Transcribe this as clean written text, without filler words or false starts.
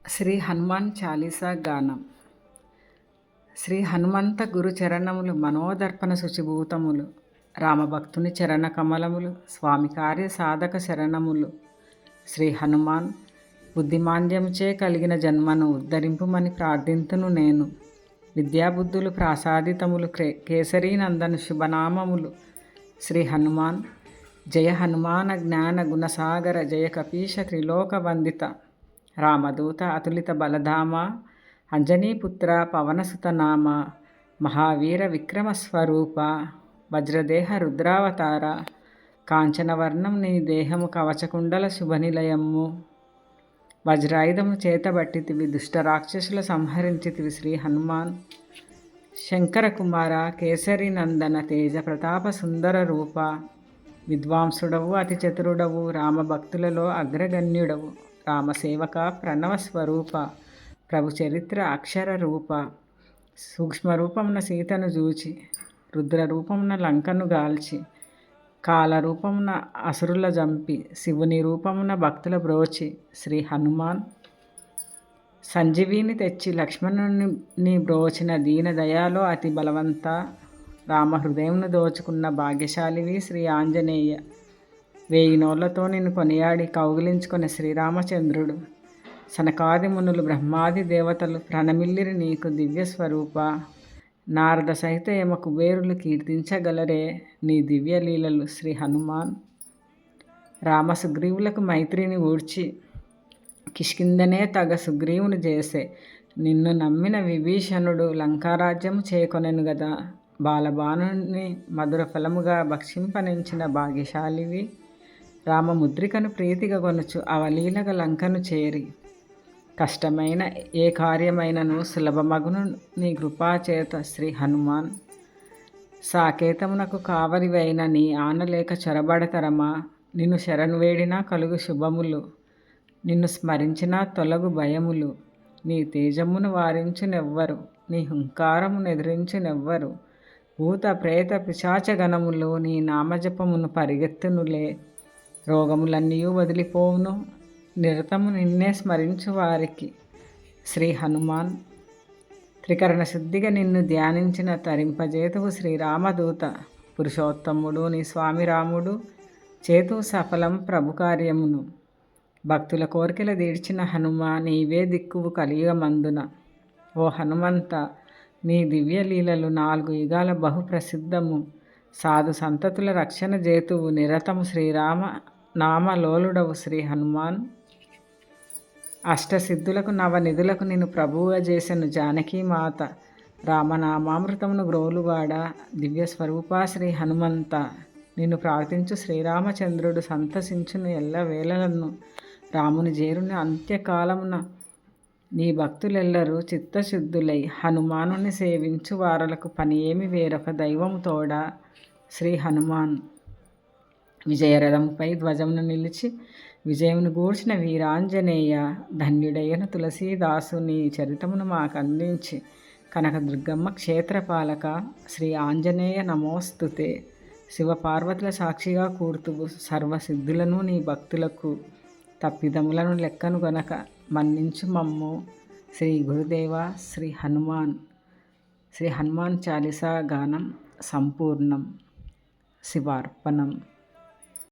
శ్రీ హనుమాన్ చాలీసా గానం. శ్రీ హనుమంత గురు చరణములు మనోదర్పణ శుచిభూతములు, రామభక్తుని చరణ కమలములు, స్వామి కార్య సాధక శరణములు. శ్రీ హనుమాన్ బుద్ధిమాంద్యముచే కలిగిన జన్మను ఉద్ధరింపుమని ప్రార్థింతును నేను. విద్యాబుద్ధులు ప్రాసాదితములు కేసరీ నందను శుభనామములు. శ్రీ హనుమాన్ జయ హనుమాన జ్ఞాన గుణసాగర జయ కపీశ త్రిలోక వందిత, రామదూత అతులిత బలధామ, అంజనీపుత్ర పవనసుతనామ, మహావీర విక్రమ స్వరూప, వజ్రదేహ రుద్రావతార, కాంచనవర్ణం నీ దేహము కవచకుండల శుభనిలయము. వజ్రాయుధము చేతబట్టితివి, దుష్టరాక్షసుల సంహరించితివి శ్రీ హనుమాన్. శంకర కుమార కేసరి నందన తేజ ప్రతాప సుందర రూప, విద్వాంసుడవు అతి చతురుడవు, రామభక్తులలో అగ్రగణ్యుడవు, రామసేవక ప్రణవ స్వరూప, ప్రభు చరిత్ర అక్షర రూప. సూక్ష్మరూపమున సీతను జూచి, రుద్రరూపమున లంకను గాల్చి, కాలరూపమున అసురుల జంపి, శివుని రూపమున భక్తుల బ్రోచి శ్రీ హనుమాన్. సంజీవిని తెచ్చి లక్ష్మణుని బ్రోచిన దీన దయాలో అతి బలవంత, రామ హృదయమును దోచుకున్న భాగ్యశాలివి శ్రీ ఆంజనేయ. 1000 నోళ్లతో నిన్ను కొనియాడి కౌగిలించుకున్న శ్రీరామచంద్రుడు. సనకాది మునులు బ్రహ్మాది దేవతలు ప్రణమిల్లిరి నీకు దివ్య స్వరూప. నారద సహిత యమ కుబేరులు కీర్తించగలరే నీ దివ్య లీలలు శ్రీ హనుమాన్. రామ సుగ్రీవులకు మైత్రిని ఊడ్చి, కిష్కిందనే తగ సుగ్రీవుని చేసే, నిన్ను నమ్మిన విభీషణుడు లంకారాజ్యము చేకొనెను గదా. బాలబాణుని మధుర ఫలముగా భక్షింపనించిన భాగ్యశాలివి. రామముద్రికను ప్రీతిగా కొనుచు అవలీలగ లంకను చేరి, కష్టమైన ఏ కార్యమైనను సులభమగును నీ కృపాచేత శ్రీ హనుమాన్. సాకేతమునకు కావలివైన నీ ఆనలేక చొరబడతరమా, నిన్ను శరణు వేడినా కలుగు శుభములు, నిన్ను స్మరించిన తొలగు భయములు. నీ తేజమును వారించునెవ్వరు, నీ హుంకారమును ఎదిరించునెవ్వరు. భూత ప్రేత పిశాచగణములు నీ నామజపమును పరిగెత్తునులే. రోగములన్నీ వదిలిపోవును, నిరతము నిన్నే స్మరించు వారికి శ్రీ హనుమాన్. త్రికరణ శుద్ధిగా నిన్ను ధ్యానించిన తరింపజేతువు శ్రీరామదూత. పురుషోత్తముడు నీ స్వామి రాముడు చేతు సఫలం ప్రభు కార్యమును. భక్తుల కోరికల తీర్చిన హనుమ నీవే దిక్కువు కలియుగమందున. ఓ హనుమంత నీ దివ్య లీలలు 4 యుగాల బహు ప్రసిద్ధము. సాధు సంతతుల రక్షణ జేతువు, నిరతము శ్రీరామ నామలోలుడవు శ్రీ హనుమాన్. అష్టసిద్ధులకు నవనిధులకు నిన్ను ప్రభువుగా చేసెను జానకీమాత. రామనామామృతమును గ్రోలువాడ దివ్య స్వరూప శ్రీ హనుమంత. నిన్ను ప్రార్థించు శ్రీరామచంద్రుడు సంతసించును ఎల్ల వేళలను. రాముని చేరుని అంత్యకాలమున నీ భక్తులెల్లరూ చిత్తశుద్ధులై, హనుమానుని సేవించు వారలకు పని ఏమి వేరొక దైవము తోడా శ్రీ హనుమాన్. విజయరథముపై ధ్వజమును నిలిచి విజయమును గూర్చిన వీరాంజనేయ. ధన్యుడైన తులసీదాసు నీ చరితమును మాకందించి, కనకదుర్గమ్మ క్షేత్రపాలక శ్రీ ఆంజనేయ నమోస్తుతే. శివపార్వతుల సాక్షిగా కూర్తువు సర్వసిద్ధులను నీ భక్తులకు. తప్పిదములను లెక్కను గనక మన్నించు మమ్ము శ్రీ గురుదేవ శ్రీ హనుమాన్. శ్రీ హనుమాన్ చాలీసా గానం సంపూర్ణం. శివార్పణం.